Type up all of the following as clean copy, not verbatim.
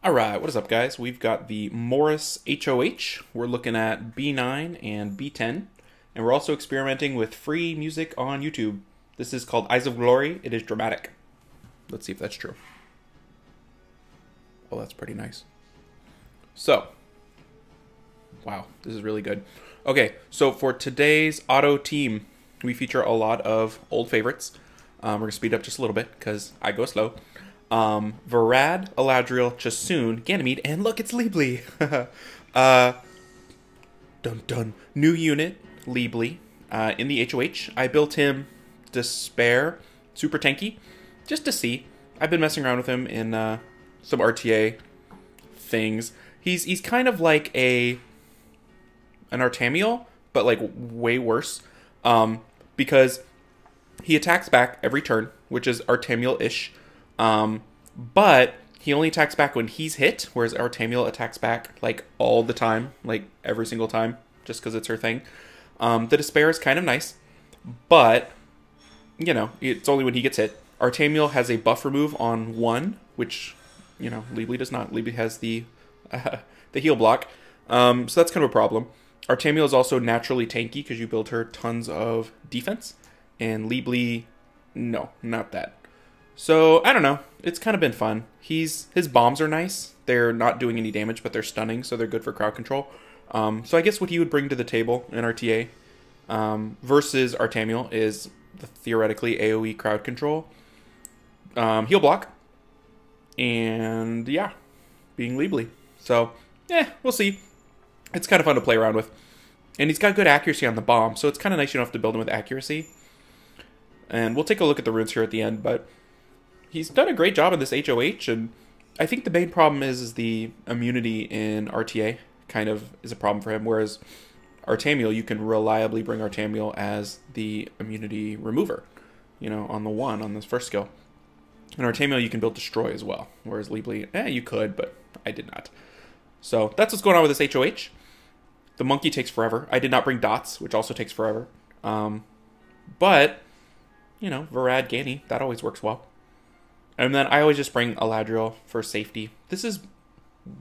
Alright, what is up guys? We've got the Morris HOH. We're looking at B9 and B10. And we're also experimenting with free music on YouTube. This is called Eyes of Glory. It is dramatic. Let's see if that's true. Oh, that's pretty nice. So, wow, this is really good. Okay, so for today's auto team, we feature a lot of old favorites. We're going to speed up just a little bit because I go slow. Varad, Eladriel, Chasoon, Ganymede, and look, it's Liebli. Dun dun. New unit, Liebli, in the HOH. I built him Despair, super tanky, just to see. I've been messing around with him in some RTA things. He's kind of like an Artamiel, but like way worse, because he attacks back every turn, which is Artamiel-ish. But he only attacks back when he's hit, whereas Artamiel attacks back like all the time, like every single time, just because it's her thing. The Despair is kind of nice, but you know, it's only when he gets hit. Artamiel has a buff remove on 1, which, you know, Liebli does not. Liebli has the heal block, so that's kind of a problem. Artamiel is also naturally tanky because you build her tons of defense, and Liebli, no, not that. So, I don't know. It's kind of been fun. His bombs are nice. They're not doing any damage, but they're stunning, so they're good for crowd control. So I guess what he would bring to the table in RTA versus Artamiel is the theoretically AoE crowd control, heal block, and yeah, being Liebli. So, we'll see. It's kind of fun to play around with. And he's got good accuracy on the bomb, so it's kind of nice you don't have to build him with accuracy. And we'll take a look at the runes here at the end, but he's done a great job in this HOH, and I think the main problem is the immunity in RTA kind of is a problem for him, whereas Artamiel, you can reliably bring Artamiel as the immunity remover, you know, on this first skill. And Artamiel you can build Destroy as well, whereas Liebli, you could, but I did not. So that's what's going on with this HOH. The monkey takes forever. I did not bring dots, which also takes forever. But, you know, Varad, Gany, that always works well. And then I always just bring Eladriel for safety. This is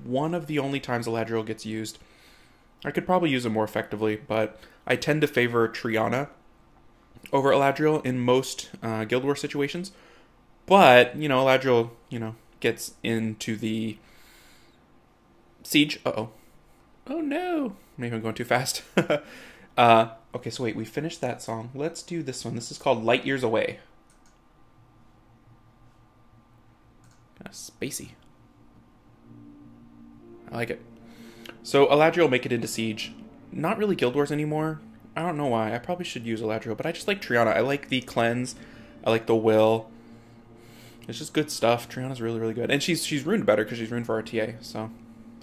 one of the only times Eladriel gets used. I could probably use him more effectively, but I tend to favor Triana over Eladriel in most Guild Wars situations. But, you know, Eladriel, you know, gets into the siege. Uh-oh. Oh, no. Maybe I'm going too fast. Okay, so wait, we finished that song. Let's do this one. This is called Light Years Away. Kind of spacey. I like it. So Eladriel will make it into Siege. Not really Guild Wars anymore. I don't know why. I probably should use Eladriel, but I just like Triana. I like the Cleanse. I like the Will. It's just good stuff. Triana's really, really good. And she's runed better because she's runed for RTA, so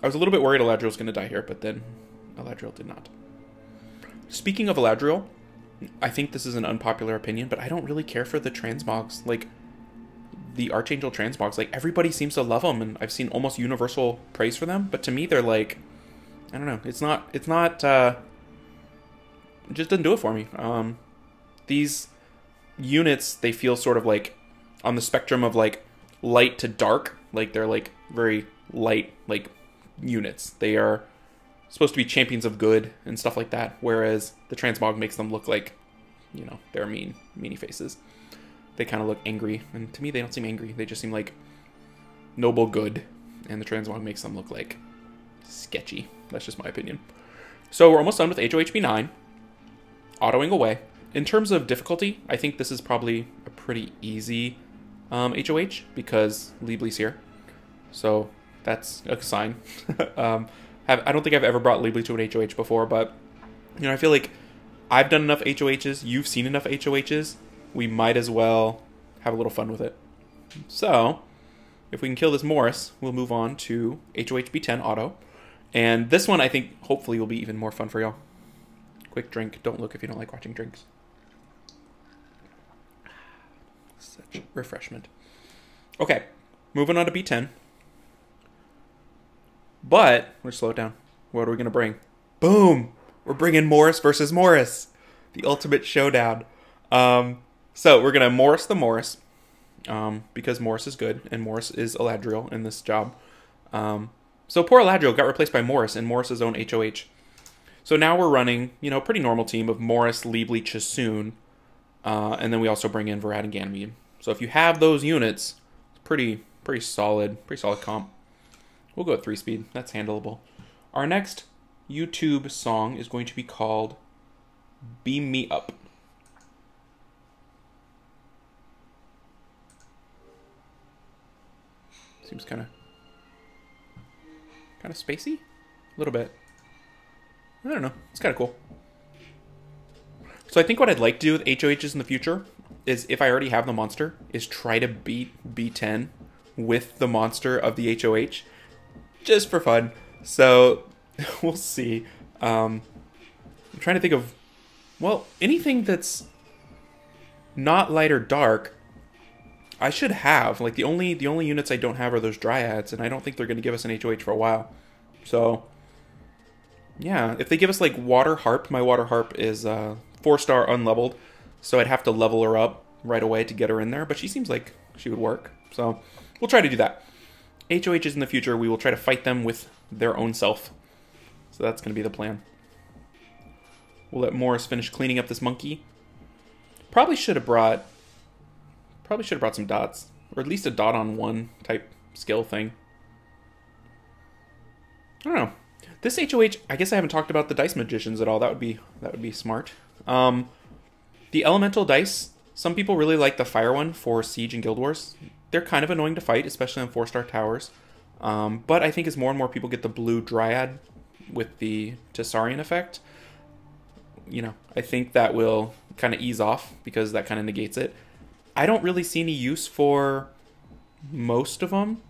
I was a little bit worried Eladriel was going to die here, but then Eladriel did not. Speaking of Eladriel, I think this is an unpopular opinion, but I don't really care for the transmogs. Like, the Archangel transmogs, like, everybody seems to love them, and I've seen almost universal praise for them, but to me, they're like, I don't know, it just doesn't do it for me. These units, they feel sort of like on the spectrum of, like, light to dark, like, they're, like, very light, like, units. They are supposed to be champions of good and stuff like that, whereas the transmog makes them look like, you know, they're meanie faces. They kind of look angry, and to me they don't seem angry. They just seem like noble good, and the transmog makes them look like sketchy. That's just my opinion. So we're almost done with HOHB9, autoing away. In terms of difficulty, I think this is probably a pretty easy HOH because Liebli's here, so that's a sign. I don't think I've ever brought Liebli to an HOH before, but, you know, I feel like I've done enough HOHs, you've seen enough HOHs, we might as well have a little fun with it. So, if we can kill this Morris, we'll move on to HOHB10 auto. And this one, I think, hopefully will be even more fun for y'all. Quick drink. Don't look if you don't like watching drinks. Such refreshment. Okay, moving on to B10. But, let's slow it down. What are we going to bring? Boom! We're bringing Morris versus Morris. The ultimate showdown. So, we're going to Morris the Morris. Because Morris is good, and Morris is Eladriel in this job. So poor Eladriel got replaced by Morris in Morris's own HOH. So now we're running, you know, a pretty normal team of Morris, Liebli, Chasoon, and then we also bring in Verad and Ganymede. So if you have those units, it's pretty solid comp. We'll go at 3-speed. That's handleable. Our next YouTube song is going to be called Beam Me Up. Seems kind of spacey, a little bit. I don't know. It's kind of cool. So I think what I'd like to do with HOHs in the future is, if I already have the monster, is try to beat B10 with the monster of the HOH, just for fun. So we'll see. I'm trying to think of, well, anything that's not light or dark, I should have. Like the only units I don't have are those dryads, and I don't think they're going to give us an HOH for a while. So yeah, if they give us like Water Harp, my Water Harp is 4-star unleveled, so I'd have to level her up right away to get her in there, but she seems like she would work. So we'll try to do that. HOHs in the future, we will try to fight them with their own self. So that's going to be the plan. We'll let Morris finish cleaning up this monkey. Probably should have brought some dots, or at least a dot on one type skill thing. I don't know. This HOH, I guess I haven't talked about the dice magicians at all. That would be smart. The elemental dice, some people really like the fire one for Siege and Guild Wars. They're kind of annoying to fight, especially on 4-star towers. But I think as more and more people get the blue dryad with the Tessarian effect, you know, I think that will kind of ease off, because that kind of negates it. I don't really see any use for most of them.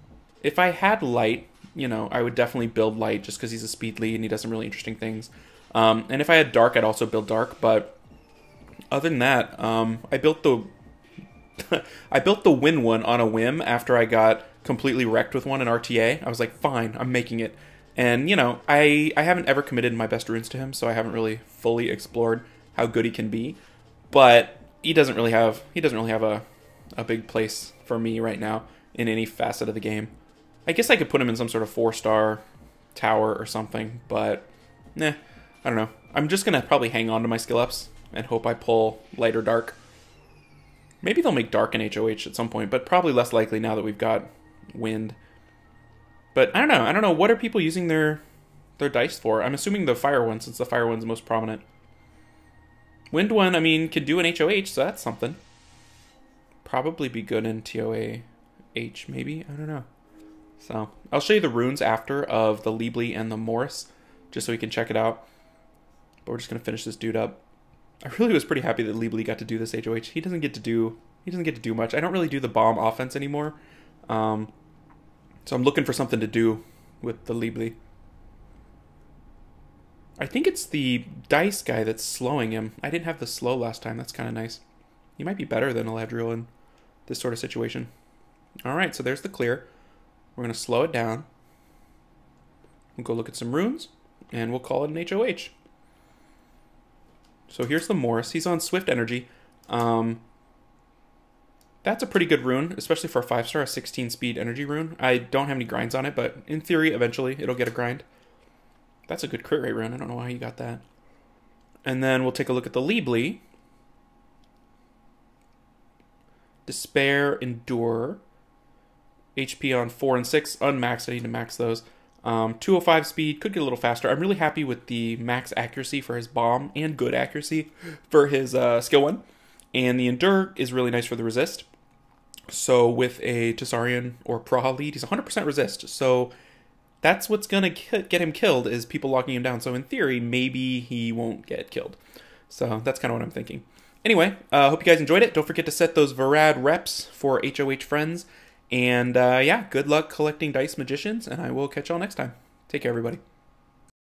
If I had light, you know, I would definitely build light, just because he's a speed lead and he does some really interesting things. And if I had dark, I'd also build dark. But other than that, I built the I built the win one on a whim after I got completely wrecked with one in RTA. I was like, fine, I'm making it. And you know, I haven't ever committed my best runes to him, so I haven't really fully explored how good he can be. But he doesn't really have a big place for me right now in any facet of the game. I guess I could put him in some sort of 4-star tower or something, but I don't know. I'm just gonna probably hang on to my skill ups and hope I pull light or dark. Maybe they'll make dark in HOH at some point, but probably less likely now that we've got wind. But I don't know. What are people using their dice for? I'm assuming the fire one, since the fire one's the most prominent. Wind one, I mean, could do an HOH, so that's something. Probably be good in TOAH, maybe? I don't know. So, I'll show you the runes after of the Liebli and the Morris, just so we can check it out. But we're just going to finish this dude up. I really was pretty happy that Liebli got to do this HOH. He doesn't get to do much. I don't really do the bomb offense anymore. So I'm looking for something to do with the Liebli. I think it's the dice guy that's slowing him. I didn't have the slow last time. That's kind of nice. He might be better than Eladriel in this sort of situation. Alright, so there's the clear. We're going to slow it down. We'll go look at some runes, and we'll call it an HOH. So here's the Morris. He's on Swift Energy. That's a pretty good rune, especially for a 5-star, a 16-speed energy rune. I don't have any grinds on it, but in theory, eventually, it'll get a grind. That's a good crit rate rune. I don't know why you got that. And then we'll take a look at the Liebli. Despair, Endure. HP on 4 and 6, unmaxed. I need to max those. 205 speed, could get a little faster. I'm really happy with the max accuracy for his bomb and good accuracy for his skill 1. And the Endure is really nice for the resist. So with a Tessarian or Praha lead, he's 100% resist. So that's what's going to get him killed, is people locking him down. So in theory, maybe he won't get killed. So that's kind of what I'm thinking. Anyway, hope you guys enjoyed it. Don't forget to set those Verad reps for HOH friends. And yeah, good luck collecting Dice Magicians, and I will catch y'all next time. Take care, everybody.